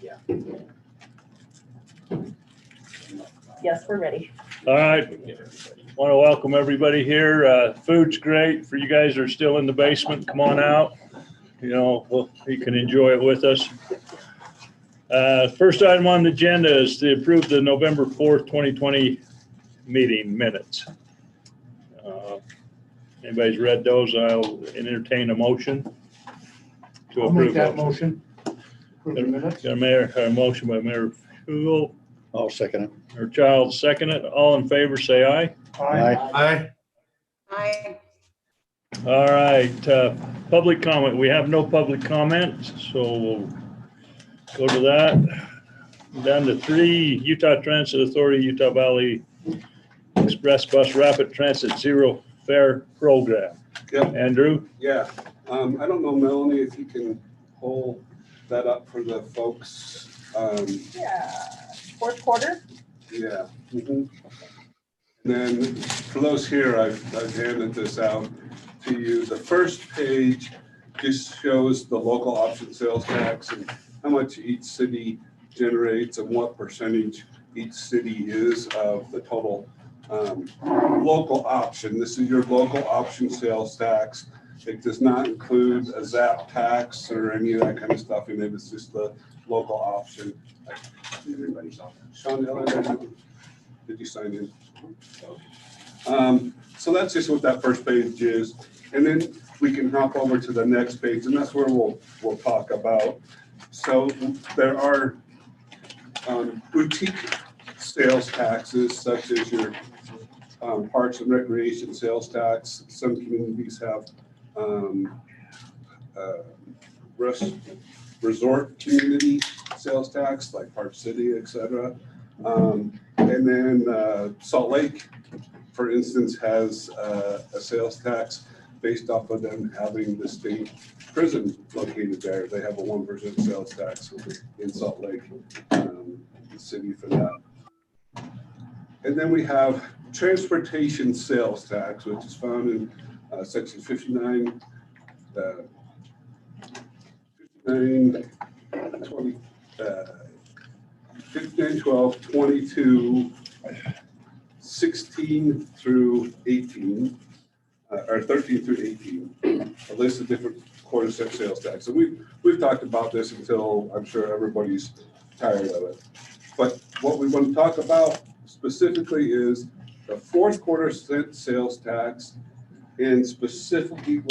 Yeah. Yes, we're ready. All right, want to welcome everybody here. Food's great for you guys who are still in the basement. Come on out. You know, well, you can enjoy it with us. First item on the agenda is to approve the November 4th, 2020 meeting minutes. Anybody's read those? I'll entertain a motion to I'll make approve that those. motion. Approve the minutes. Got a motion by Mayor Hugel, I'll second it. or Childs, second it. All in favor, say aye. Aye. Aye. All right, public comment. We have no public comment, so we'll go to that. Down to 3, Utah Transit Authority, Utah Valley Express Bus Rapid Transit Zero Fare Program. Yep. Andrew? Yeah, I don't know, Melanie, if you can hold that up for the folks. Yeah, fourth quarter. Yeah. Mhm. And then for those here, I've handed this out to you. The first page just shows the local option sales tax and how much each city generates and what percentage each city is of the total local option. This is your local option sales tax. It does not include a ZAP tax or any of that kind of stuff in it. It's just the local option. Sean, did you sign in? So that's just what that first page is. And then we can hop over to the next page, and that's where we'll talk about. So there are boutique sales taxes, such as your parks and recreation sales tax. Some communities have resort community sales tax, like Park City, etc. And then Salt Lake, for instance, has a sales tax based off of them having the state prison located there. They have a 1% sales tax in Salt Lake, the city for that. And then we have transportation sales tax, which is found in section 59, 59, 12, 22, 16 through 18, or 13 through 18, a list of different quarter cent sales tax. And we've talked about this until I'm sure everybody's tired of it. But what we want to talk about specifically is the fourth quarter cent sales tax, and specifically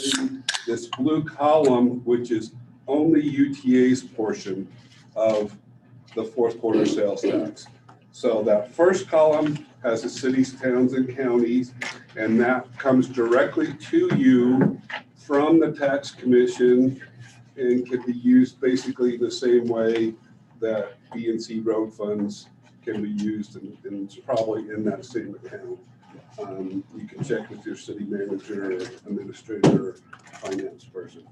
this blue column, which is only UTA's portion of the fourth quarter sales tax. So that first column has the cities, towns, and counties, and that comes directly to you from the tax commission and can be used basically the same way that B&C road funds can be used, and it's probably in that same account. You can check with your city manager, administrator, or finance person.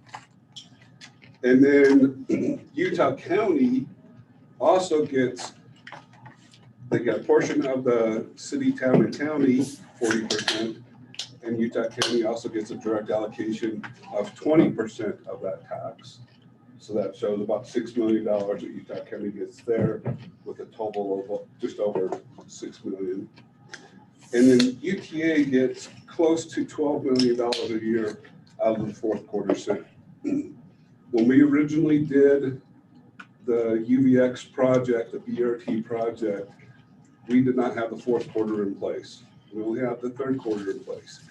And then Utah County also gets, they get a portion of the city, town, and county, 40%, and Utah County also gets a direct allocation of 20% of that tax. So that shows about $6 million that Utah County gets there, with a total of just over $6 million. And then UTA gets close to $12 million a year out of the fourth quarter cent. When we originally did the UVX project, the BRT project, we did not have the fourth quarter in place. We only have the third quarter in place.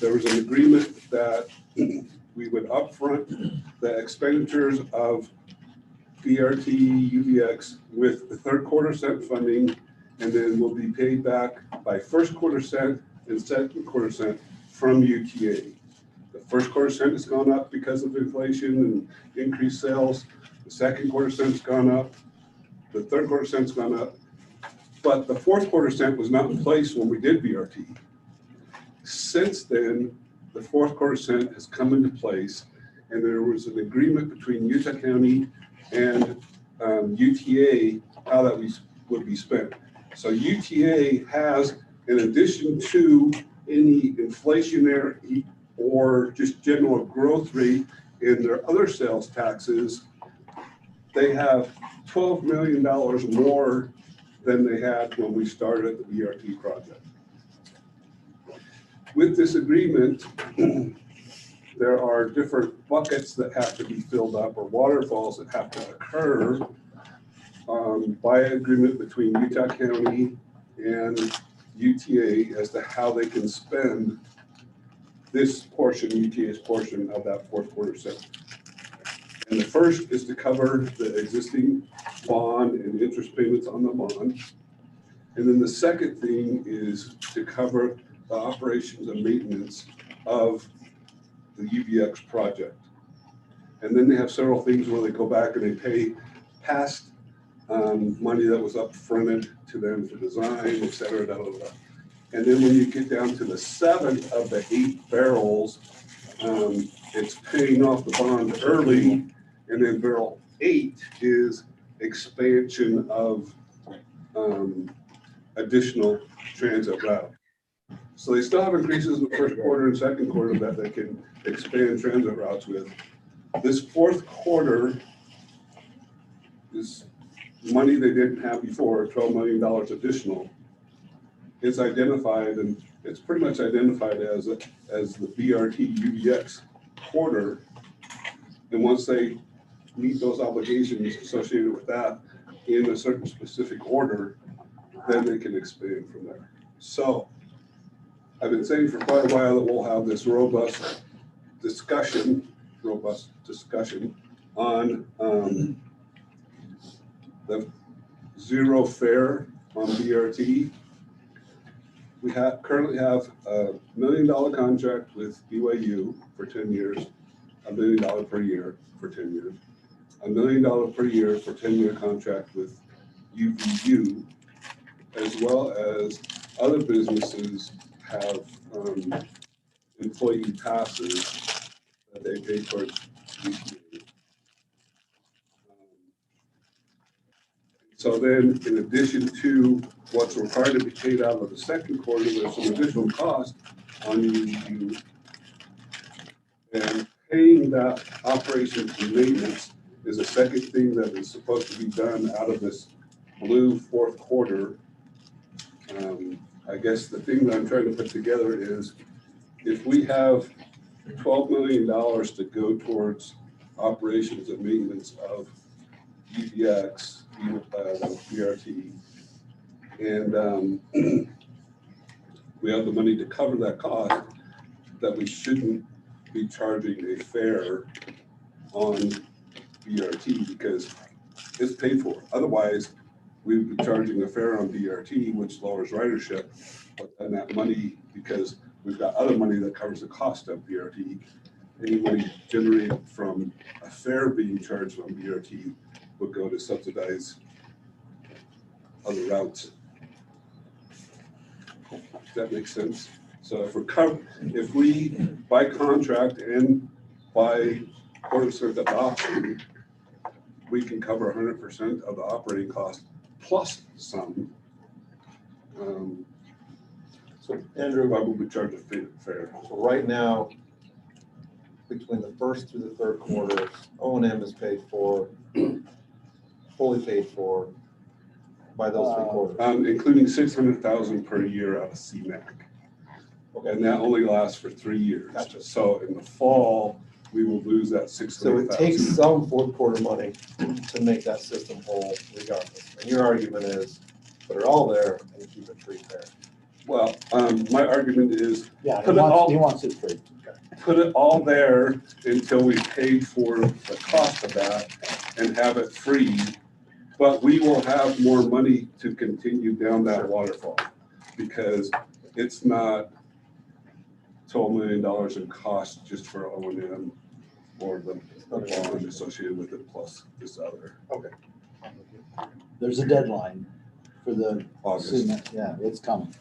There was an agreement that we would upfront the expenditures of BRT, UVX with the third quarter cent funding, and then we'll be paid back by first quarter cent and second quarter cent from UTA. The first quarter cent has gone up because of inflation and increased sales. The second quarter cent's gone up. The third quarter cent's gone up. But the fourth quarter cent was not in place when we did BRT. Since then, the fourth quarter cent has come into place, and there was an agreement between Utah County and UTA how that would be spent. So UTA has, in addition to any inflationary or just general growth rate in their other sales taxes, they have $12 million more than they had when we started the BRT project. With this agreement, there are different buckets that have to be filled up or waterfalls that have to occur by agreement between Utah County and UTA as to how they can spend this portion, UTA's portion of that fourth quarter set. And the first is to cover the existing bond and interest payments on the bond. And then the second thing is to cover the operations and maintenance of the UBX project. And then they have several things where they go back and they pay past money that was up fronted to them for design, et cetera, da, da, da. And then when you get down to the 7th of the 8 barrels, it's paying off the bond early. And then barrel 8 is expansion of additional transit route. So they still have increases in the first quarter and second quarter that they can expand transit routes with. This fourth quarter is money they didn't have before, $12 million additional. It's identified, and it's pretty much identified as the BRT UBX quarter. And once they meet those obligations associated with that in a certain specific order, then they can expand from there. So I've been saying for quite a while that we'll have this robust discussion on the zero fare on BRT. We currently have a $1 million contract with BYU for 10 years, $1 million per year for 10 years, $1 million per year for 10-year contract with UVU, as well as other businesses have employee passes that they pay towards each year. So then, in addition to what's required to be paid out of the second quarter, there's some additional cost on you. And paying that operations and maintenance is a second thing that is supposed to be done out of this blue fourth quarter. I guess the thing that I'm trying to put together is if we have $12 million to go towards operations and maintenance of UBX, BRT, and we have the money to cover that cost, that we shouldn't be charging a fare on BRT because it's paid for. Otherwise, we would be charging a fare on BRT, which lowers ridership, but then that money, because we've got other money that covers the cost of BRT, any money generated from a fare being charged on BRT would go to subsidize other routes. Does that make sense? So if we by contract and by quarter circuit option, we can cover 100% of the operating cost plus some. So Andrew, Why would we charge a fare? so right now, between the first through the third quarter, O&M is paid for, fully paid for by those 3 quarters. Including $600,000 per year out of CMAQ. Okay. And that only lasts for 3 years. Gotcha. So in the fall, we will lose that $600,000. So it takes some fourth quarter money to make that system whole regardless. And your argument is put it all there and keep it free fair. Well, my argument is Yeah, Put it all- he wants it free. put it all there until we paid for the cost of that and have it free. But we will have more money to continue down that waterfall because it's not $12 million in cost just for O&M or the bond associated with it plus this other. There's a deadline for the August. cement. Yeah, it's coming.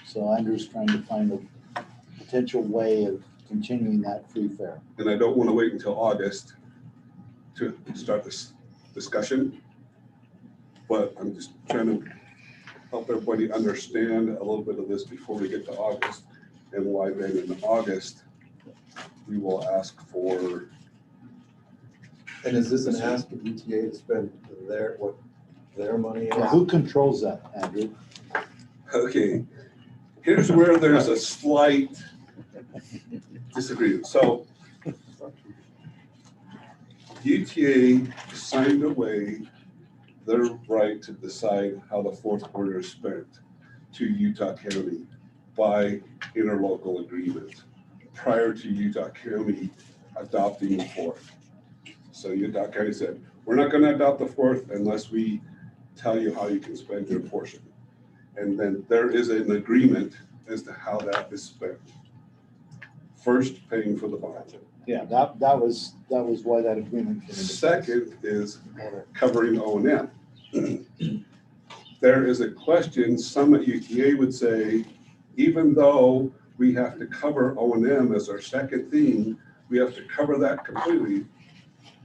So Andrew's trying to find a potential way of continuing that free fare. And I don't want to wait until August to start this discussion. But I'm just trying to help everybody understand a little bit of this before we get to August, and why then in August, we will ask for And is this an ask of UTA to spend their money Well, on? who controls that, Andrew? Okay, here's where there's a slight disagreement. So UTA signed away their right to decide how the fourth quarter is spent to Utah County by interlocal agreement prior to Utah County adopting the fourth. So Utah County said, we're not gonna adopt the fourth unless we tell you how you can spend your portion. And then there is an agreement as to how that is spent. First, paying for the bond. Yeah, that was why that agreement came into place. Second is covering O&M. There is a question, some at UTA would say, even though we have to cover O&M as our second theme, we have to cover that completely,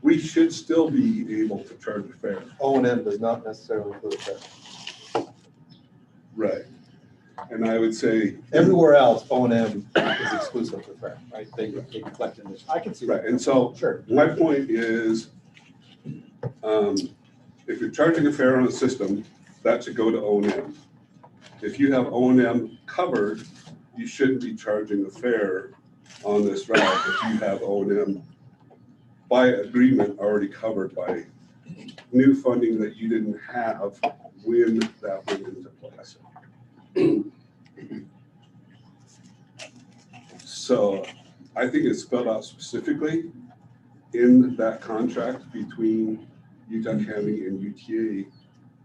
we should still be able to charge a fare. O&M does not necessarily include that. Right. And I would say, Everywhere else, O&M is exclusive to fare, right? They collect in this. I can see right, that. and so Sure. my point is, if you're charging a fare on a system, that should go to O&M. If you have O&M covered, you shouldn't be charging a fare on this route if you have O&M by agreement already covered by new funding that you didn't have when that went into place. So I think it's spelled out specifically in that contract between Utah County and UTA,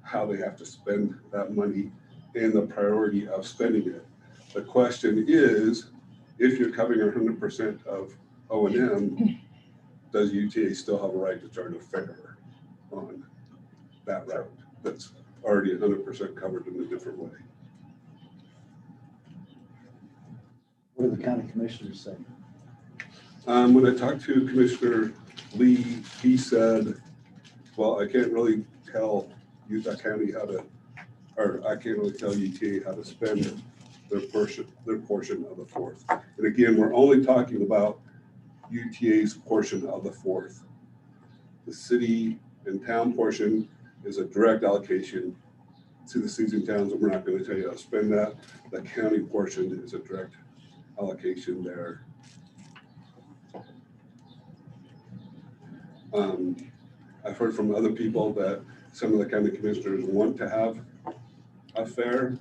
how they have to spend that money and the priority of spending it. The question is, if you're covering 100% of O&M, does UTA still have a right to charge a fare on that route that's already 100% covered in a different way? What do the county commissioners say? When I talked to Commissioner Lee, he said, well, I can't really tell Utah County how to, or I can't really tell UTA how to spend their portion of the fourth. And again, we're only talking about UTA's portion of the fourth. The city and town portion is a direct allocation to the cities and towns, and we're not going to tell you how to spend that. The county portion is a direct allocation there. I've heard from other people that some of the county commissioners want to have a fair.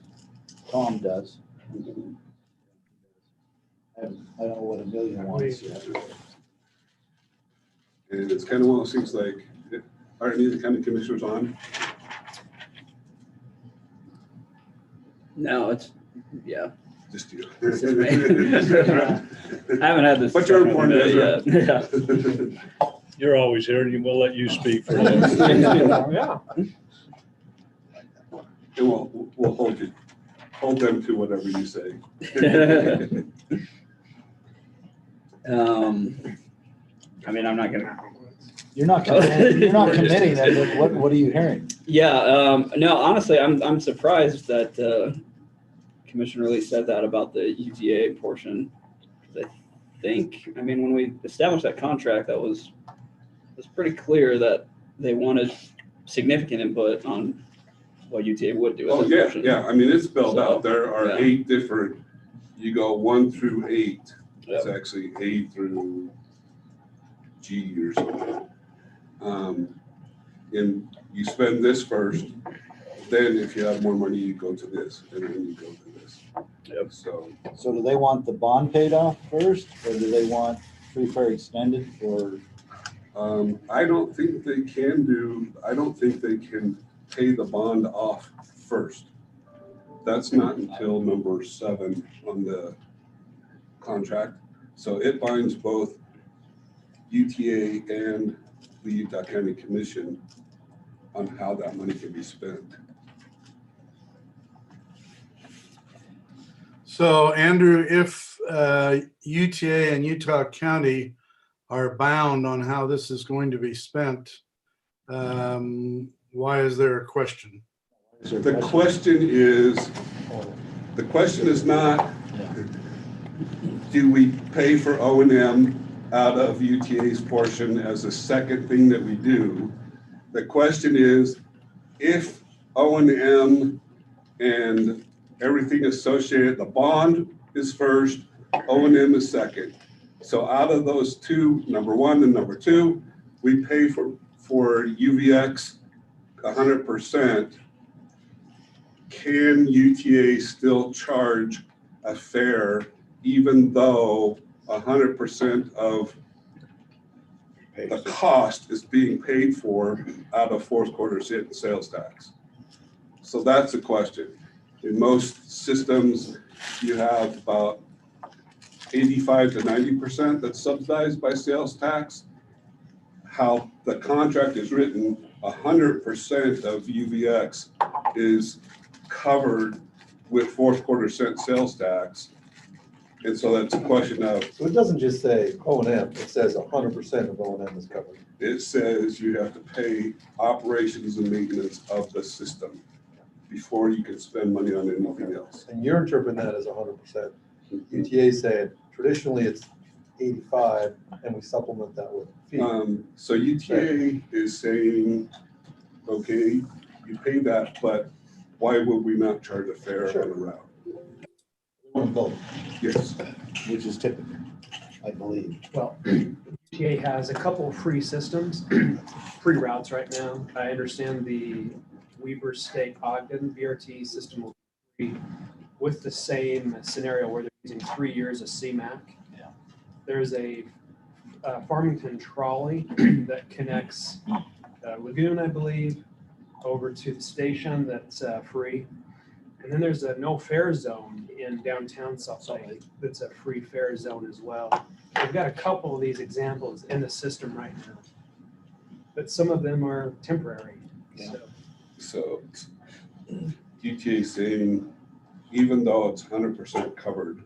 Tom does. I don't know what a million wants yet. And it's kind of one of those things like, are any of the county commissioners on? No, it's, yeah. Just you. It's just me. I haven't had this. But you're discussion important, with it yet. Yeah. You're always here and we'll let you speak for us. Yeah. And we'll hold them to whatever you say. I mean, I'm not gonna. You're not committing that, but what are you hearing? Yeah, no, honestly, I'm surprised that Commissioner Lee said that about the UTA portion. I think, I mean, when we established that contract, it was pretty clear that they wanted significant input on what UTA would do. Oh, with yeah, portion. yeah. I mean, it's spelled So, out. There are yeah. 8 different, you go 1 through 8. It's Yep. actually A through G or something. And you spend this first, then if you have more money, you go to this, and then you go to this. Yep. So, So do they want the bond paid off first, or do they want free fare extended, or? I don't think they can pay the bond off first. That's not until number 7 on the contract. So it binds both UTA and the Utah County Commission on how that money can be spent. So Andrew, if UTA and Utah County are bound on how this is going to be spent, why is there a question? The question is not, do we pay for O&M out of UTA's portion as a second thing that we do. The question is, if O&M and everything associated, the bond is first, O&M is second. So out of those two, number one and number two, we pay for UVX 100%. Can UTA still charge a fare even though 100% of the cost is being paid for out of fourth quarter sales tax? So that's the question. In most systems, you have about 85 to 90% that's subsidized by sales tax. How the contract is written, 100% of UVX is covered with fourth quarter sales tax. And so that's a question of, So it doesn't just say O&M, it says 100% of O&M is covered. it says you have to pay operations and maintenance of the system before you can spend money on anything else. And you're interpreting that as 100%. UTA said traditionally it's 85 and we supplement that with fee. So UTA is saying, okay, you pay that, but why would we not charge a fare on the route? On both, Yes. which is typical, I believe. Well, UTA has a couple of free systems, free routes right now. I understand the Weber State Ogden BRT system will be free with the same scenario where they're using 3 years of CMAQ. Yeah. There's a Farmington trolley that connects Lagoon, I believe, over to the station that's free. And then there's a no fare zone in downtown Salt Lake that's a free fare zone as well. We've got a couple of these examples in the system right now, but some of them are temporary. Yeah. So UTA is saying, even though it's 100% covered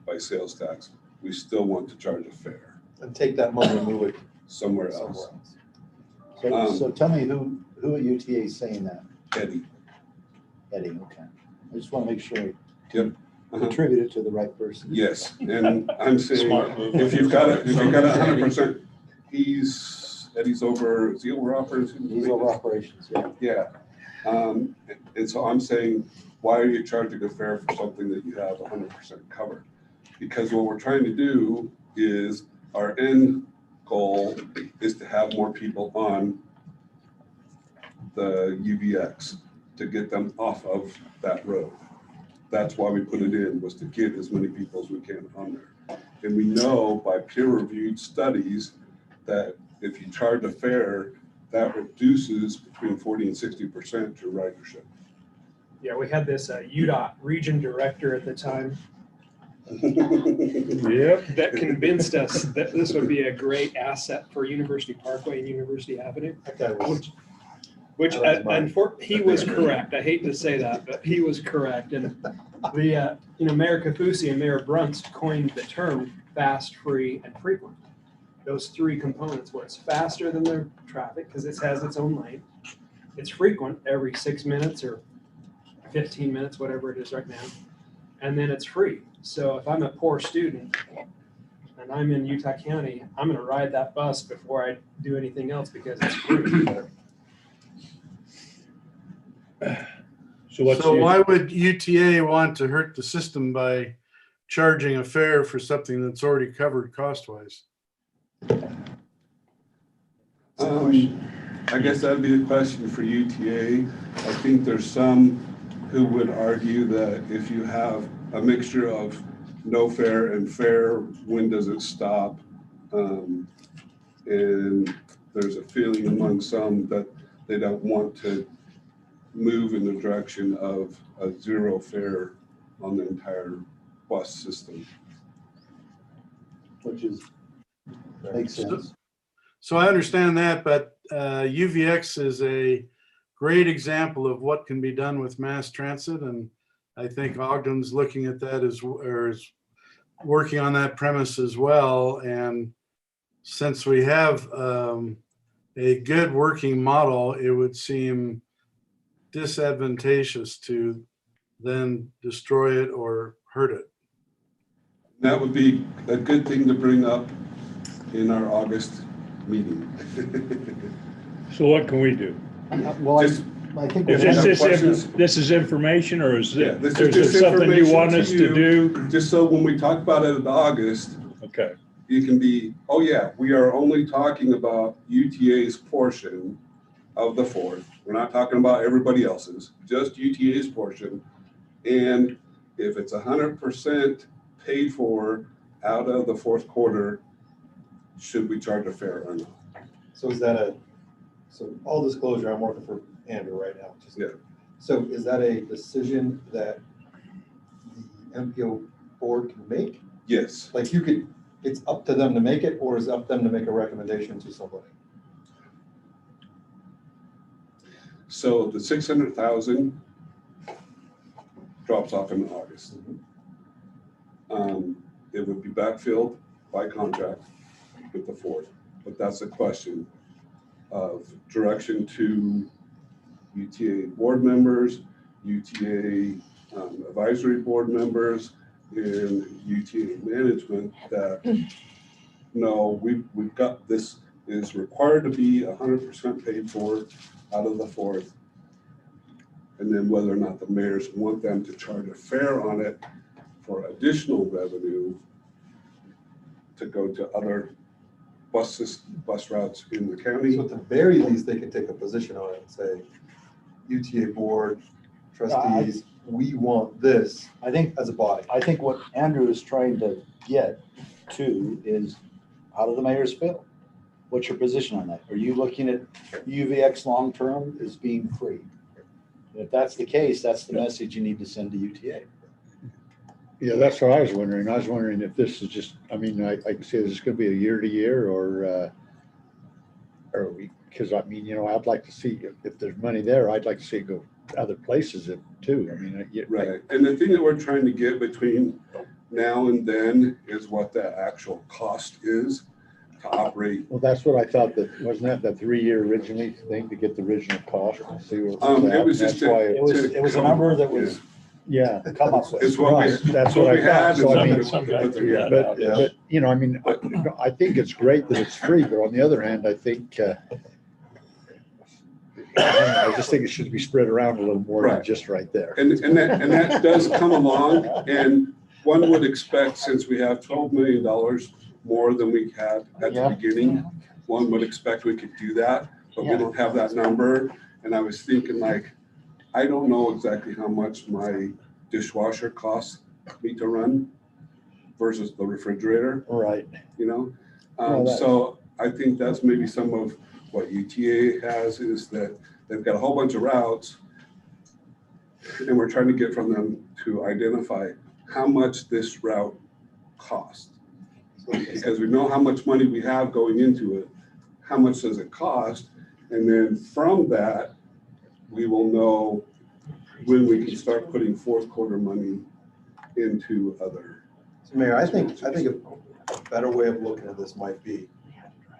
by sales tax, we still want to charge a fare And take that money and move it somewhere somewhere else. else. So tell me who at UTA is saying that? Eddie. Eddie, okay. I just want to make sure I Yep. Uh-huh. attribute it to the right person. Yes, and I'm saying, Smart move. if you've got a 100%, Eddie's over, is he over operations? He's over operations, yeah. Yeah, and so I'm saying, why are you charging a fare for something that you have 100% covered? Because what we're trying to do is, our end goal is to have more people on the UVX to get them off of that road. That's why we put it in, was to get as many people as we can on there. And we know by peer-reviewed studies that if you charge a fare, that reduces between 40 and 60% your ridership. Yeah, we had this UDOT region director at the time Yep. that convinced us that this would be a great asset for University Parkway and University Avenue. That guy was, Which That was mine. he was correct. I hate to say that, but he was correct. And the Mayor Kafusi and Mayor Brunst coined the term fast, free, and frequent. Those three components, where it's faster than the traffic because it has its own lane. It's frequent every 6 minutes or 15 minutes, whatever it is right now. And then it's free. So if I'm a poor student and I'm in Utah County, I'm going to ride that bus before I do anything else because it's free. So what's So the- why would UTA want to hurt the system by charging a fare for something that's already covered cost-wise? I guess that'd be the question for UTA. I think there's some who would argue that if you have a mixture of no fare and fare, when does it stop? And there's a feeling among some that they don't want to move in the direction of a zero fare on the entire bus system. Which makes sense. So I understand that, but UVX is a great example of what can be done with mass transit. And I think Ogden's looking at that is working on that premise as well. And since we have a good working model, it would seem disadvantageous to then destroy it or hurt it. That would be a good thing to bring up in our August meeting. So what can we do? Well, Just- I think. Is what have this, questions? this is information, or is Yeah, it, this is there's just something you information want to us to you. do? Just so when we talk about it in August, Okay, you can be, oh yeah, we are only talking about UTA's portion of the fourth. We're not talking about everybody else's, just UTA's portion. And if it's 100% paid for out of the fourth quarter, should we charge a fare or not? So is that so all disclosure, I'm working for Andrew right now. Yeah. So is that a decision that the MPO board can make? Yes. Like it's up to them to make it, or is it up to them to make a recommendation to somebody? So the 600,000 drops off in August. It would be backfilled by contract with the fourth, but that's a question of direction to UTA board members, UTA advisory board members, and UTA management that, no, we've got, this is required to be 100% paid for out of the fourth. And then whether or not the mayors want them to charge a fare on it for additional revenue to go to other bus routes in the county. So at the very least, they can take a position on it and say, UTA board, trustees, we want this I think, as a body. I think what Andrew is trying to get to is, how do the mayors feel? What's your position on that? Are you looking at UVX long-term as being free? If that's the case, that's the message you need to send to UTA. Yeah, that's what I was wondering. I was wondering if this is just, I mean, I can say this is gonna be a year to year or we, because I mean, I'd like to see if there's money there, I'd like to see it go to other places too. I mean, Right, and the thing that we're trying to get between now and then is what the actual cost is to operate. Well, that's what I thought, that wasn't that the 3-year originally thing to get the original cost and see where It was just that's why It was a number that was yeah. come up with. It's what we, Right, that's what what we I thought. had. So I mean, some guy figured that But, out. Yeah. but, I mean, I think it's great that it's free, but on the other hand, I think, I just think it should be spread around a little more than Right. just right there. And that does come along, and one would expect, since we have $12 million more than we had at the Yeah. beginning, one would expect we could do that, but we Yeah. don't have that number. And I was thinking, like, I don't know exactly how much my dishwasher costs me to run versus the refrigerator, Right. you know? Well, that- So I think that's maybe some of what UTA has, is that they've got a whole bunch of routes, and we're trying to get from them to identify how much this route costs. Because we know how much money we have going into it, how much does it cost? And then from that, we will know when we can start putting fourth quarter money into other. So Mayor, I think a better way of looking at this might be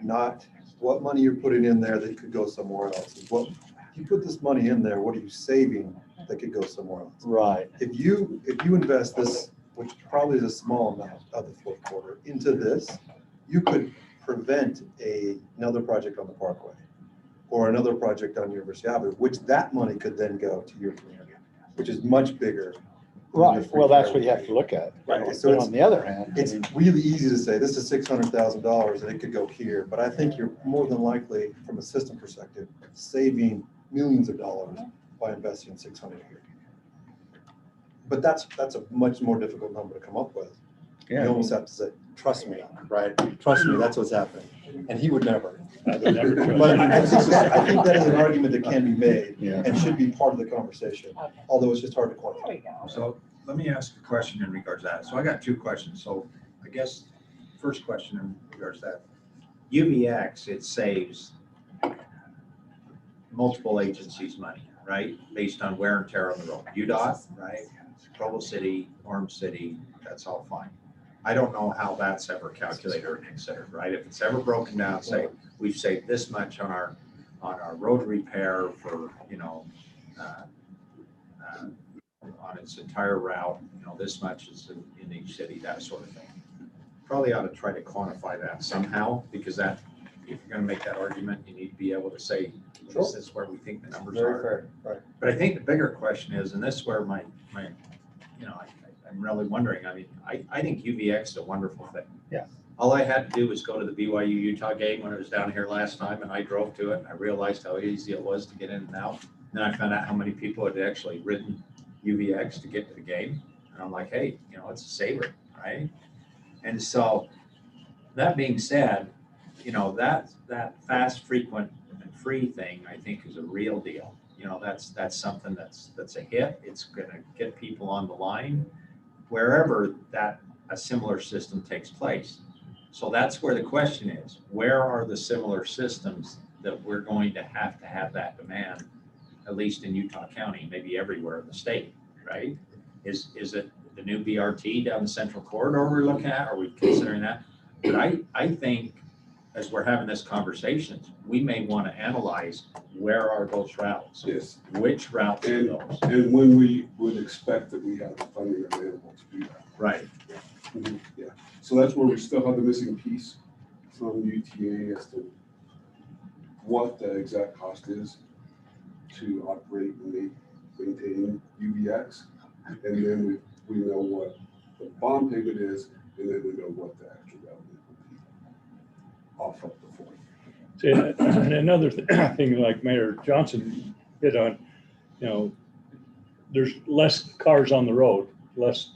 not what money you're putting in there that could go somewhere else. It's what, if you put this money in there, what are you saving that could go somewhere else? Right. If you invest this, which probably is a small amount of the fourth quarter, into this, you could prevent another project on the Parkway or another project on University Avenue, which that money could then go to your community, which is much bigger. than the Right. free Well, that's care what you have we to look at. Right, so But it's- on the other hand, I It's mean, really easy to say, this is $600,000 and it could go here, but I think you're more than likely, from a system perspective, saving millions of dollars by investing 600 here. But that's a much more difficult number to come up with. You yeah. almost have to say, trust me, right? Trust me, that's what's happening. And he would never. I would never try. But I think that is an argument that can be made Yeah. and should be part of the conversation, although it's just hard to There quantify. we go. So let me ask a question in regards to that. So I got 2 questions. So I guess first question in regards to that. UVX, it saves multiple agencies money, right? Based on wear and tear on the road. UDOT, right? Provo City, Orem City, that's all fine. I don't know how that's ever calculated or considered, right? If it's ever broken down, say, we've saved this much on our road repair for, on its entire route, this much is in each city, that sort of thing. probably ought to try to quantify that somehow, because that, if you're gonna make that argument, you need to be able to say, this is where we think the numbers Very are. fair, right. But I think the bigger question is, and this is where my, I'm really wondering, I mean, I think UVX is a wonderful thing. Yeah. All I had to do was go to the BYU Utah game when I was down here last time, and I drove to it, and I realized how easy it was to get in and out. Then I found out how many people had actually ridden UVX to get to the game. And I'm like, hey, it's a saver, right? And so that being said, that fast, frequent, and free thing, I think, is a real deal. That's something that's a hit. It's gonna get people on the line wherever that a similar system takes place. So that's where the question is, where are the similar systems that we're going to have that demand, at least in Utah County, maybe everywhere in the state, right? Is it the new BRT down the central corridor we're looking at? Are we considering that? But I think as we're having this conversation, we may want to analyze where are those routes? Yes. Which routes are those? And when we would expect that we have the funding available to do that. Right. Yeah, so that's where we still have the missing piece from UTA as to what the exact cost is to operate and maintain UVX. And then we know what the bond payment is, and then we know what the actual revenue will be off of the form. See, and another thing, like Mayor Johnson hit on, there's less cars on the road, less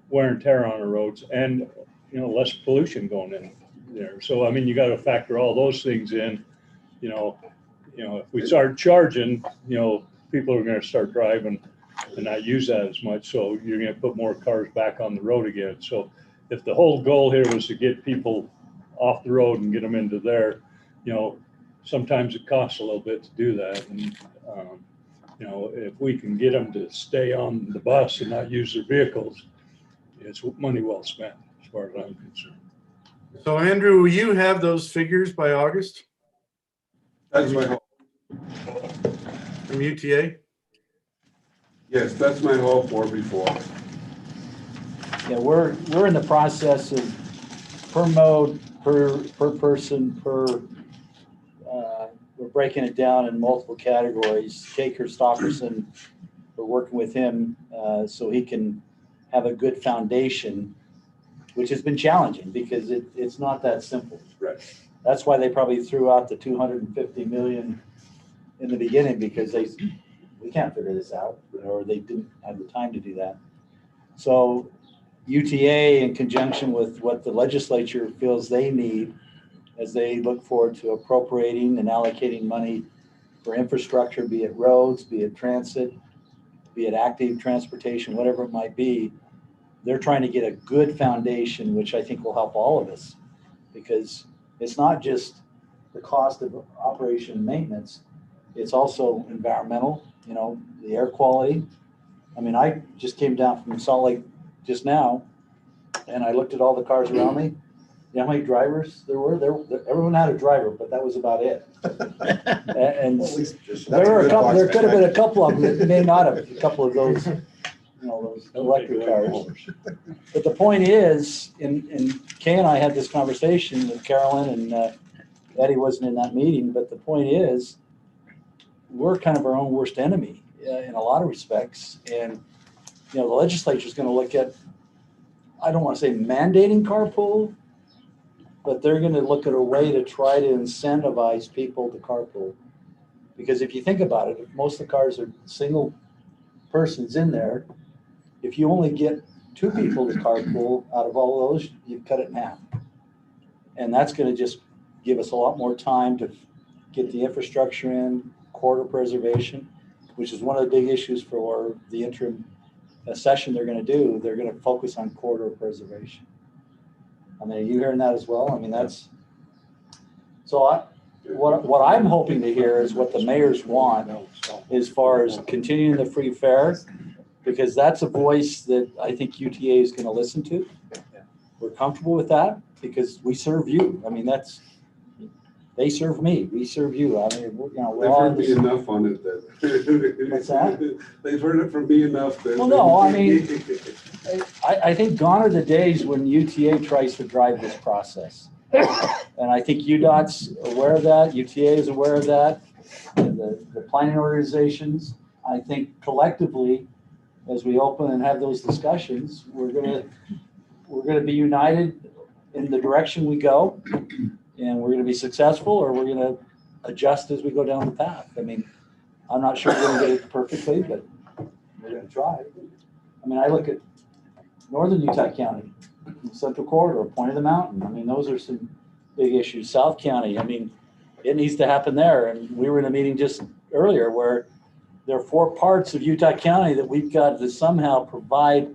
wear and tear on the roads, and less pollution going in there. So I mean, you got to factor all those things in. If we start charging, people are going to start driving and not use that as much. So you're going to put more cars back on the road again. So if the whole goal here was to get people off the road and get them into there, sometimes it costs a little bit to do that. And if we can get them to stay on the bus and not use their vehicles, it's money well spent, as far as I'm concerned. So Andrew, will you have those figures by August That's my hope. from UTA? Yes, that's my hope for before. Yeah, we're in the process of per mode, per person, we're breaking it down in multiple categories. Kay Christopherson, we're working with him so he can have a good foundation, which has been challenging because it's not that simple. Right. That's why they probably threw out the 250 million in the beginning, because we can't figure this out, or they didn't have the time to do that. So UTA, in conjunction with what the legislature feels they need, as they look forward to appropriating and allocating money for infrastructure, be it roads, be it transit, be it active transportation, whatever it might be, they're trying to get a good foundation, which I think will help all of us, because it's not just the cost of operation and maintenance, it's also environmental, the air quality. I mean, I just came down from Salt Lake just now, and I looked at all the cars around me. You know how many drivers there were? Everyone had a driver, but that was about it. And there could have been a couple of them that may not have, a couple of those, those electric cars. But the point is, and Kay and I had this conversation with Carolyn, and Eddie wasn't in that meeting, but the point is, we're kind of our own worst enemy in a lot of respects. And, the legislature is going to look at, I don't want to say mandating carpool, but they're going to look at a way to try to incentivize people to carpool. Because if you think about it, if most of the cars are single persons in there, if you only get 2 people to carpool out of all those, you cut it in half. And that's going to just give us a lot more time to get the infrastructure in, corridor preservation, which is one of the big issues for the interim session they're going to do. They're going to focus on corridor preservation. I mean, are you hearing that as well? I mean, that's, so what I'm hoping to hear is what the mayors want as far as continuing the free fare, because that's a voice that I think UTA is going to listen to. We're comfortable with that because we serve you. I mean, they serve me, we serve you. I mean, we're They've all heard me enough on it that. What's that? They've heard it from me enough that. Well, no, I mean, I think gone are the days when UTA tries to drive this process. And I think UDOT's aware of that, UTA is aware of that, and the planning organizations. I think collectively, as we open and have those discussions, we're gonna be united in the direction we go, and we're gonna be successful, or we're gonna adjust as we go down the path. I mean, I'm not sure we're gonna get it perfectly, but we're gonna try. I mean, I look at northern Utah County, Central Corridor, Point of the Mountain. I mean, those are some big issues. South County, I mean, it needs to happen there. And we were in a meeting just earlier where there are 4 parts of Utah County that we've got to somehow provide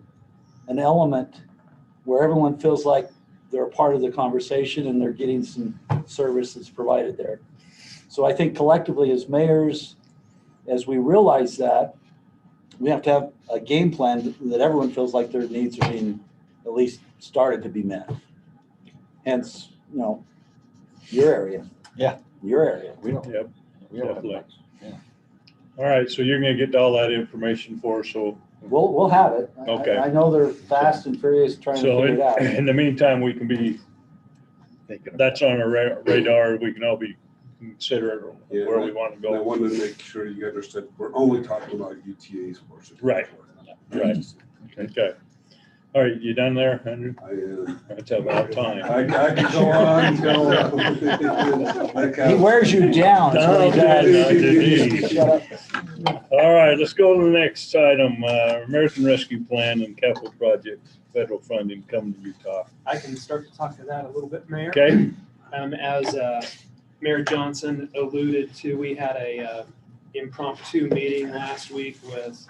an element where everyone feels like they're a part of the conversation and they're getting some services provided there. So I think collectively as mayors, as we realize that, we have to have a game plan that everyone feels like their needs are being at least started to be met. Hence, you know, your area. Yeah. Your area. We don't. Yep, We don't have definitely. much. Yeah. All right, so you're gonna get all that information for us, so, We'll have it. Okay. I know they're fast and furious trying to so figure it out. in the meantime, we can be, Thinking about that's on our radar, we can all be consider Yeah, where we want to And I go. wanted to make sure you understood, we're only talking about UTA's portion. Right. Right. Okay. All right, you done there, Andrew? I am. That's about time. I could go on till. He wears you down. That's what he does. Shut up. All right, let's go to the next item, American Rescue Plan and Capital Project, federal funding coming to Utah. I can start to talk to that a little bit, Mayor. Okay, As Mayor Johnson alluded to, we had a impromptu meeting last week with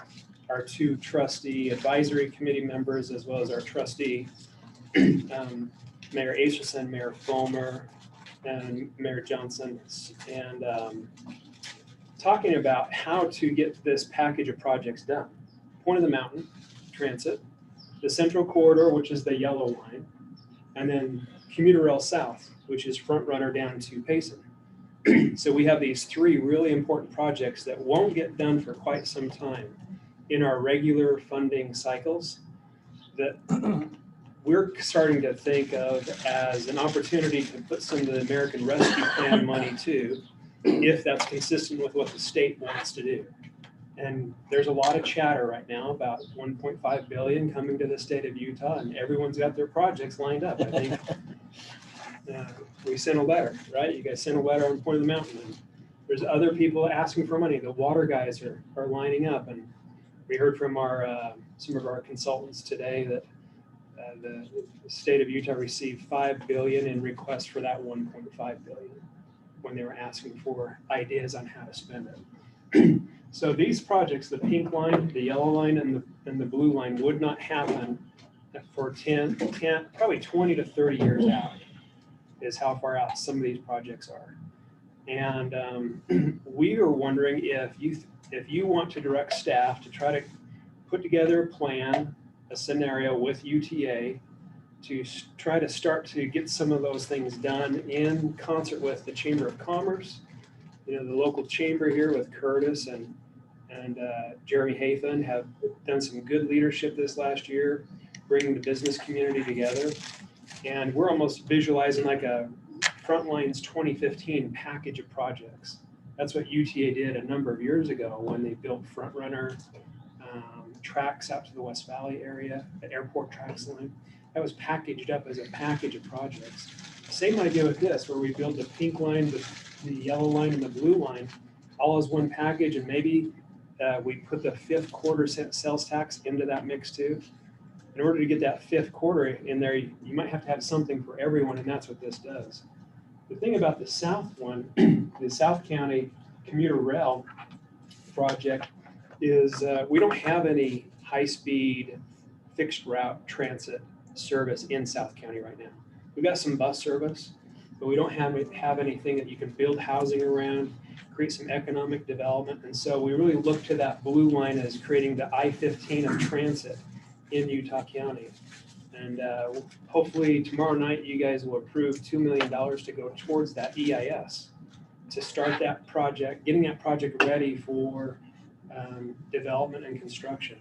our 2 trustee advisory committee members, as well as our trustee, Mayor Aitchison, Mayor Fulmer, and Mayor Johnson, and talking about how to get this package of projects done. Point of the Mountain, Transit, the Central Corridor, which is the yellow line, and then Commuter Rail South, which is front runner down to Payson. So we have these 3 really important projects that won't get done for quite some time in our regular funding cycles that we're starting to think of as an opportunity to put some of the American Rescue Plan money to, if that's consistent with what the state wants to do. And there's a lot of chatter right now about 1.5 billion coming to the state of Utah, and everyone's got their projects lined up. I think we sent a letter, right? You guys sent a letter on Point of the Mountain, and there's other people asking for money. The water guys are lining up, and we heard from our some of our consultants today that the state of Utah received $5 billion in requests for that 1.5 billion when they were asking for ideas on how to spend it. So these projects, the pink line, the yellow line, and the blue line, would not happen for 10, probably 20 to 30 years out, is how far out some of these projects are. And we are wondering if you want to direct staff to try to put together a plan, a scenario with UTA to try to start to get some of those things done in concert with the Chamber of Commerce, you know, the local chamber here with Curtis and Jeremy Hathan have done some good leadership this last year, bringing the business community together. And we're almost visualizing like a Frontlines 2015 package of projects. That's what UTA did a number of years ago when they built Front Runner tracks out to the West Valley area, the airport tracks line. That was packaged up as a package of projects. Same idea with this, where we build the pink line, the yellow line, and the blue line, all as one package, and maybe we put the 5th quarter sales tax into that mix too. In order to get that 5th quarter in there, you might have to have something for everyone, and that's what this does. The thing about the south one, the South County Commuter Rail project, is we don't have any high-speed fixed route transit service in South County right now. We've got some bus service, but we don't have anything that you can build housing around, create some economic development. And so we really look to that blue line as creating the I-15 of transit in Utah County. And hopefully tomorrow night, you guys will approve $2 million to go towards that EIS to start that project, getting that project ready for development and construction.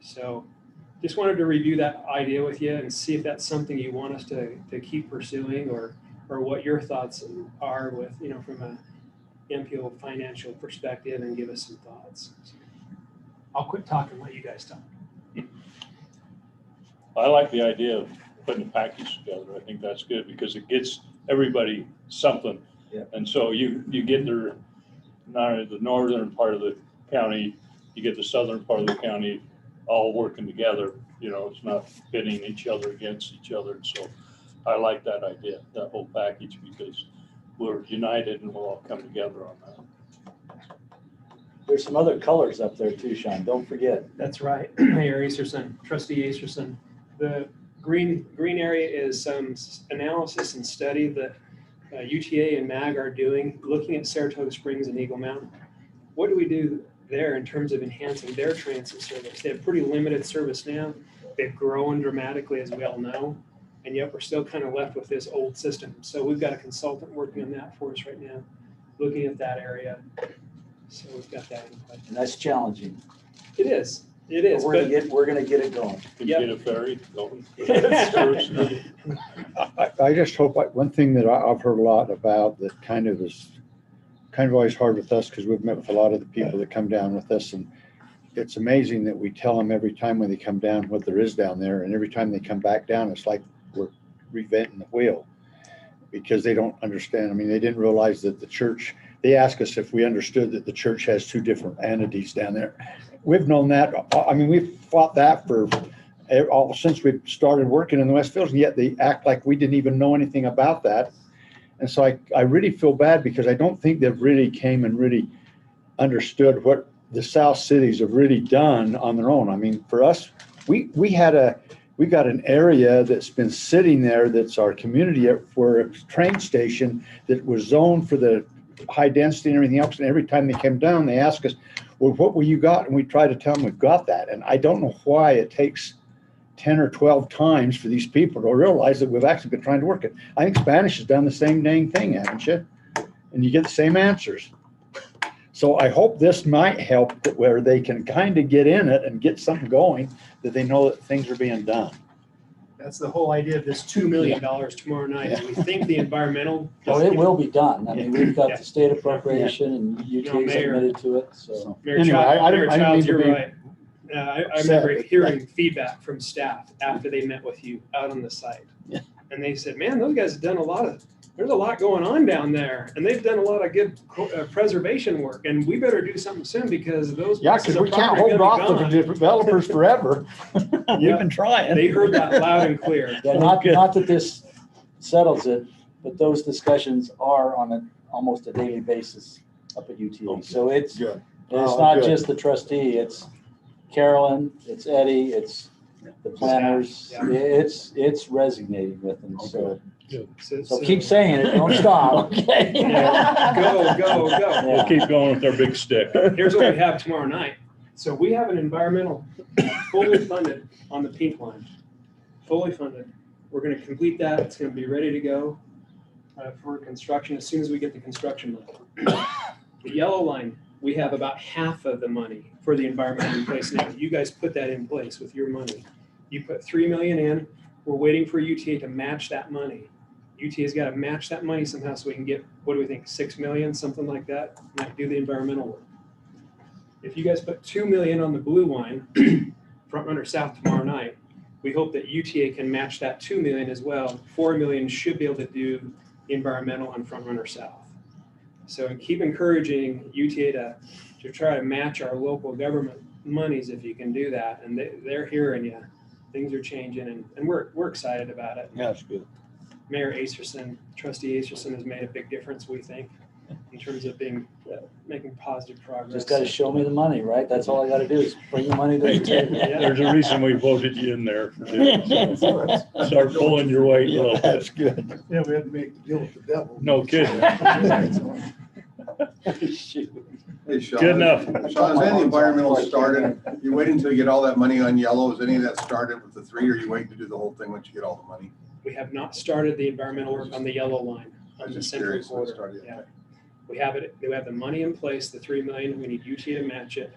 So just wanted to review that idea with you and see if that's something you want us to keep pursuing, or what your thoughts are with, from a MPO financial perspective, and give us some thoughts. I'll quit talking and let you guys talk. I like the idea of putting a package together. I think that's good because it gets everybody something. Yeah. And so you get the northern part of the county, you get the southern part of the county all working together. It's not pitting each other against each other. So I like that idea, that whole package, because we're united and we'll all come together on that. There's some other colors up there too, Sean. Don't forget. That's right, Mayor Acerson, Trustee Acerson. The green area is some analysis and study that UTA and MAG are doing, looking at Saratoga Springs and Eagle Mountain. What do we do there in terms of enhancing their transit service? They have pretty limited service now. They've grown dramatically, as we all know, and yet we're still kind of left with this old system. So we've got a consultant working on that for us right now, looking at that area. So we've got that in place. And that's challenging. It is. It is. We're gonna get it going. Can Yep. you get a ferry going? I just hope, one thing that I've heard a lot about that kind of is always hard with us, because we've met with a lot of the people that come down with us, and it's amazing that we tell them every time when they come down what there is down there, and every time they come back down, it's like we're reinventing the wheel, because they don't understand. I mean, they didn't realize that the church, they ask us if we understood that the church has two different entities down there. We've known that. I mean, we've fought that since we started working in the Westfields, and yet they act like we didn't even know anything about that. And so I really feel bad, because I don't think they've really came and really understood what the South cities have really done on their own. I mean, for us, we got an area that's been sitting there that's our community for a train station that was zoned for the high density and everything else. And every time they came down, they ask us, well, what will you got? And we try to tell them we've got that. And I don't know why it takes 10 or 12 times for these people to realize that we've actually been trying to work it. I think Spanish has done the same dang thing, haven't you? And you get the same answers. So I hope this might help, that where they can kind of get in it and get something going, that they know that things are being done. That's the whole idea of this $2 million tomorrow night. Is we think the environmental. Well, it will be done. I mean, we've got Yeah. the state appropriation and UTA's Mayor. admitted to it, so. Mayor Anyway, Childs, I Mayor didn't Childs, mean to you're be right. I upset, remember but- hearing feedback from staff after they met with you out on the site. Yeah. And they said, man, those guys have done there's a lot going on down there, and they've done a lot of good preservation work, and we better do something soon, because those. Yeah, pieces because of we can't property are hold gonna off be the gone. developers forever. Yeah. We've been trying. They heard that loud and clear. Yeah, not that this settles it, but those discussions are on almost a daily basis up at UTA. So it's Good. not good. just the trustee, it's Carolyn, it's Eddie, it's the planners. Yeah. It's resonating with them, so So keep saying it, don't stop. Okay. Yeah. Go. Yeah. We'll keep going with our big stick. Here's what we have tomorrow night. So we have an environmental fully funded on the pink line, fully funded. We're going to complete that. It's going to be ready to go for construction as soon as we get the construction money. The yellow line, we have about half of the money for the environmental in place now. You guys put that in place with your money. You put $3 million in. We're waiting for UTA to match that money. UTA's got to match that money somehow so we can get, what do we think, 6 million, something like that, and do the environmental work. If you guys put 2 million on the blue line, Front Runner South tomorrow night, we hope that UTA can match that 2 million as well. 4 million should be able to do environmental on Front Runner South. So keep encouraging UTA to try to match our local government monies if you can do that. And they're hearing you. Things are changing, and we're excited about it. Yeah, it's good. Mayor Acerson, Trustee Acerson has made a big difference, we think, in terms of making positive progress. Just gotta show me the money, right? That's all I gotta do is bring the money to the table. There's a reason we voted you in there. Start pulling your weight a little bit. That's good. Yeah, we had to make the deal with the devil. No kidding. Shoot. Hey, Sean. Good enough. Sean, is any environmental started? You waiting until you get all that money on yellow? Is any of that started with the 3, or you waiting to do the whole thing once you get all the money? We have not started the environmental work on the yellow line, I on was the just central curious when it quarter. started. Yeah. We have the money in place, the 3 million, we need UT to match it,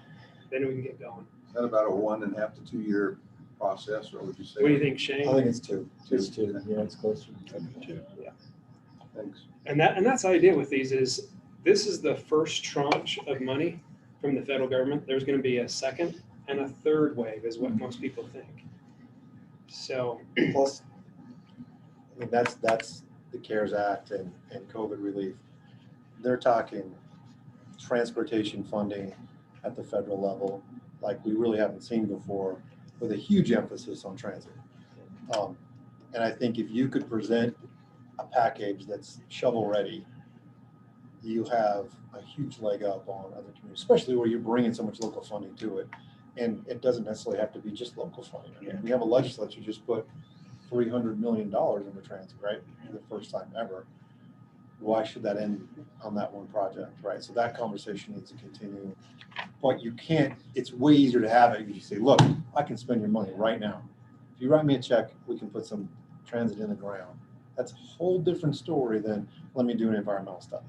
then we can get going. Is that about a 1.5 to 2 year process, or would you say? What do you think, I Shane? think it's two. Just to, yeah, it's closer. Thanks. And that's the idea with these is, this is the first tranche of money from the federal government. There's gonna be a second and a third wave is what most people think. So, Plus, I mean, that's the CARES Act and COVID relief. They're talking transportation funding at the federal level, like we really haven't seen before, with a huge emphasis on transit. And I think if you could present a package that's shovel-ready, you have a huge leg up on other communities, especially where you're bringing so much local funding to it. And it doesn't necessarily have to be just local funding. I mean, we have a legislature just put $300 million into transit, right? For the first time ever. Why should that end on that one project, right? So that conversation needs to continue. But you can't, it's way easier to have it. You say, look, I can spend your money right now. If you write me a check, we can put some transit in the ground. That's a whole different story than let me do an environmental study.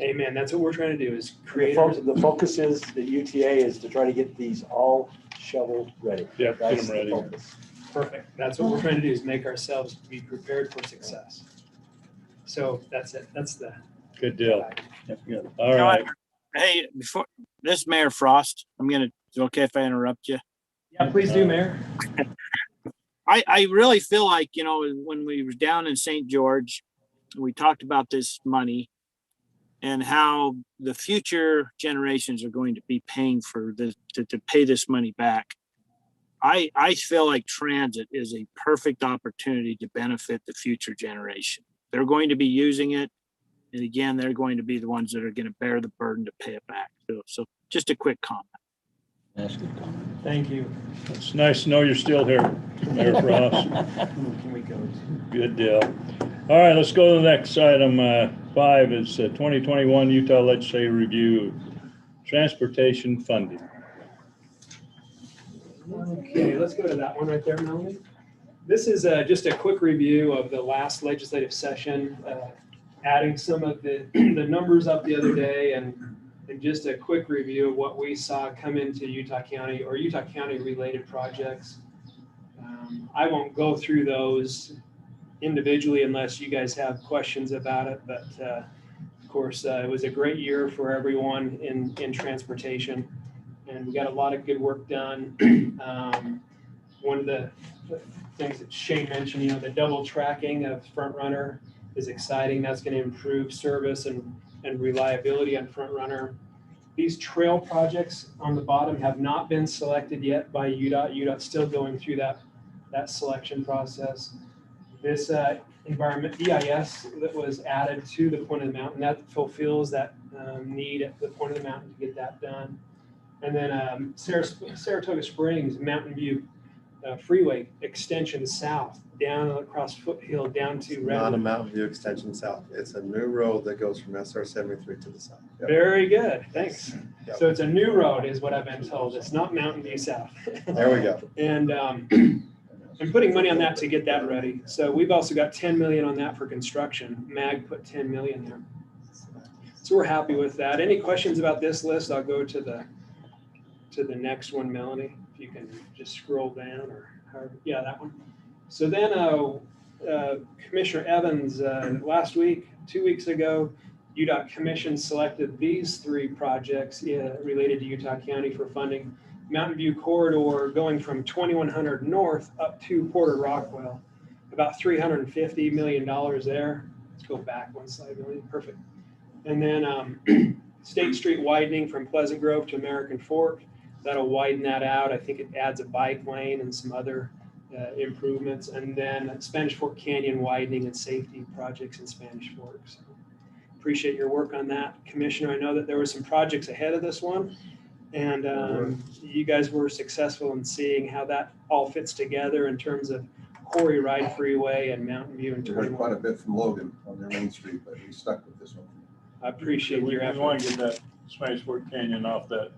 amen, that's what we're trying to do is The create. the focus is, the UTA is to try to get these all shovel ready. Yeah, get That's them the ready. focus. Perfect. That's what we're trying to do is make ourselves be prepared for success. So that's it. That's the. Good deal. All right. Hey, before this, Mayor Frost, is it okay if I interrupt you? Yeah, please do, Mayor. I really feel like, when we were down in St. George, we talked about this money and how the future generations are going to be paying for this to pay this money back. I feel like transit is a perfect opportunity to benefit the future generation. They're going to be using it. And again, they're going to be the ones that are going to bear the burden to pay it back. So just a quick comment. That's a good comment. Thank you. It's nice to know you're still here, Mayor Frost. Can we go? Good deal. All right, let's go to the next item. 5 is 2021 Utah Legislative Review Transportation Funding. Okay, let's go to that one right there, Melanie. This is just a quick review of the last legislative session, adding some of the numbers up the other day and just a quick review of what we saw come into Utah County or Utah County related projects. I won't go through those individually unless you guys have questions about it, but of course it was a great year for everyone in transportation and we got a lot of good work done. One of the things that Shane mentioned, the double tracking of Front Runner is exciting. That's going to improve service and reliability on Front Runner. These trail projects on the bottom have not been selected yet by UDOT. UDOT's still going through that selection process. This environment EIS that was added to the point of the mountain, that fulfills that need at the point of the mountain to get that done. And then Saratoga Springs, Mountain View Freeway extension south, down across Foothill, down to Not a Redwood. Mountain View extension south. It's a new road that goes from SR 73 to the south. Yep. Very good, thanks. Yep. So it's a new road is what I've been told. It's not Mountain View South. There we go. And I'm putting money on that to get that ready. So we've also got 10 million on that for construction. MAG put 10 million there. So we're happy with that. Any questions about this list? I'll go to the next one, Melanie, if you can just scroll down or however, yeah, that one. So then Commissioner Evans, last week, 2 weeks ago, UDOT Commission selected these 3 projects related to Utah County for funding. Mountain View Corridor going from 2100 north up to Porter Rockwell, about $350 million there. Let's go back one slide, Melanie. Perfect. And then State Street widening from Pleasant Grove to American Fork. That'll widen that out. I think it adds a bike lane and some other improvements. And then Spanish Fork Canyon widening and safety projects in Spanish Fork. So appreciate your work on that, Commissioner. I know that there were some projects ahead of this one. And you guys were successful in seeing how that all fits together in terms of Quarry Ride Freeway and Mountain View and We heard quite a 21. bit from Logan on their Main Street, but we stuck with this one. I appreciate your We want effort. to get that Spanish Fork Canyon off that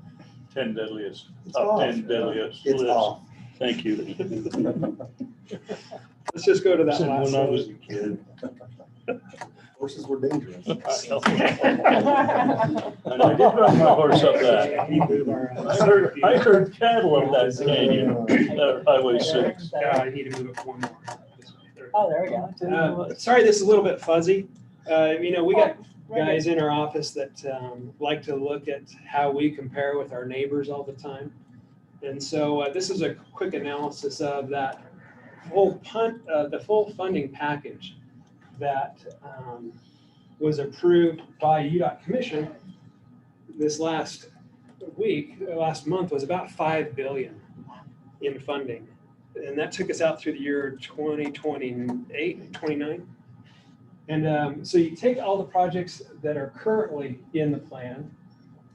10 deadliest, It's top off. 10 deadliest It's list. off. Thank you. Let's just go to that Said last when I was slide. a kid. Horses were dangerous. And I did run my horse up that. I heard cattle up that canyon, Highway 6. I need to move it one more. Oh, there we go. Sorry, this is a little bit fuzzy. We got guys in our office that like to look at how we compare with our neighbors all the time. And so this is a quick analysis of that the full funding package that was approved by UDOT Commission this last month was about $5 billion in funding. And that took us out through the year 2028, 29. And so you take all the projects that are currently in the plan,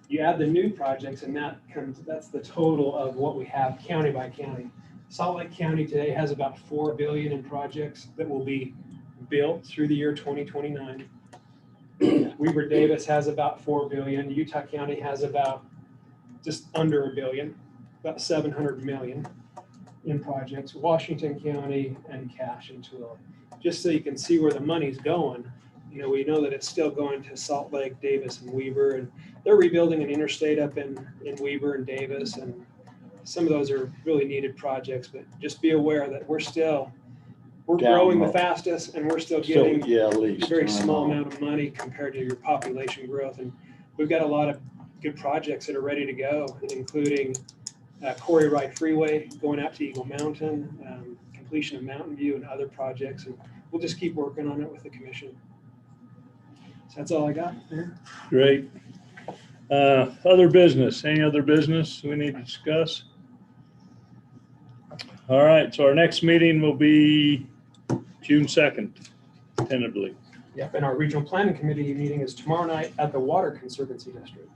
you add the new projects, and that's the total of what we have county by county. Salt Lake County today has about $4 billion in projects that will be built through the year 2029. Weber Davis has about $4 billion. Utah County has about just under $1 billion, about 700 million in projects. Washington County and Cache and Tooele. Just so you can see where the money's going. We know that it's still going to Salt Lake, Davis, and Weber, and they're rebuilding an interstate up in Weber and Davis, and some of those are really needed projects. But just be aware that we're growing the fastest, and we're still getting At least. a very small amount of money compared to your population growth. And we've got a lot of good projects that are ready to go, including Corey Wright Freeway going out to Eagle Mountain, completion of Mountain View, and other projects. And we'll just keep working on it with the commission. So that's all I got there. Great. Other business, any other business we need to discuss? All right, so our next meeting will be June 2nd, tentatively. Yep, and our regional planning committee meeting is tomorrow night at the Water Conservancy District.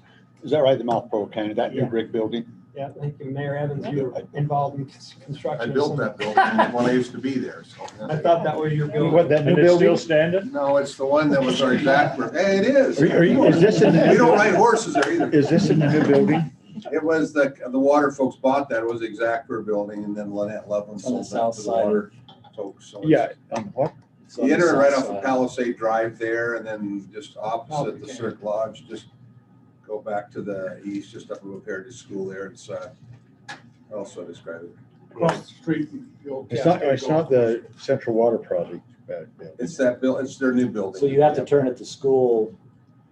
Is that right, the Mouth Pro County, that new Yeah. brick building? Yeah, thank you, Mayor Evans, you were involved in construction. I built that building when I used to be there, so. I thought that was your building. What, that new And it's still building? standing? No, it's the one that was our exact, hey, it is. Is this in We don't the, ride horses there either. is this in the new building? It was the water folks bought that, it was the Exactver building, and then Lynette Loveland On the sold that south to the side. water folks. So Yeah, on what? You enter it right off of Palisade Drive there, and then just opposite the Cirque Lodge, just go back to the east, just up above Heritage School there. It's, how else do I describe it? Across the street. It's not the Central Water Project. It's that it's their new building. So you have to turn at the school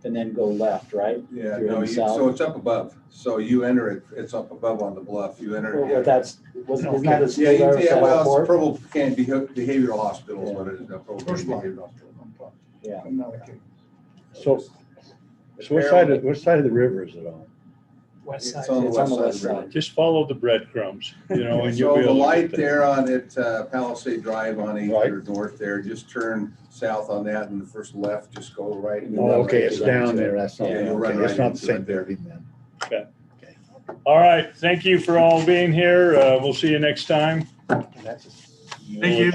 and then go left, right? Yeah, You're in no, the south. so it's up above. So you enter it, it's up above on the bluff. You enter Well, it. isn't that a school Yeah, there? yeah, well, Southport? it's Provo County Behavioral Hospital is what it is. now, Provo County First line. Behavioral Hospital. Yeah. So what side of the river is it on? West side. It's on the It's on the west west side. of the side. Just follow the breadcrumbs, and you'll be So the able to light get there on it, Palisade Drive on 8th Right. or north there, just turn south on that and the first left, just go right. and Oh, then Okay, right it's to down that. there, that's not, Yeah, you'll run okay, right it's not the into same it there. building then. All right, thank you for all being here. We'll see you next time. Thank you.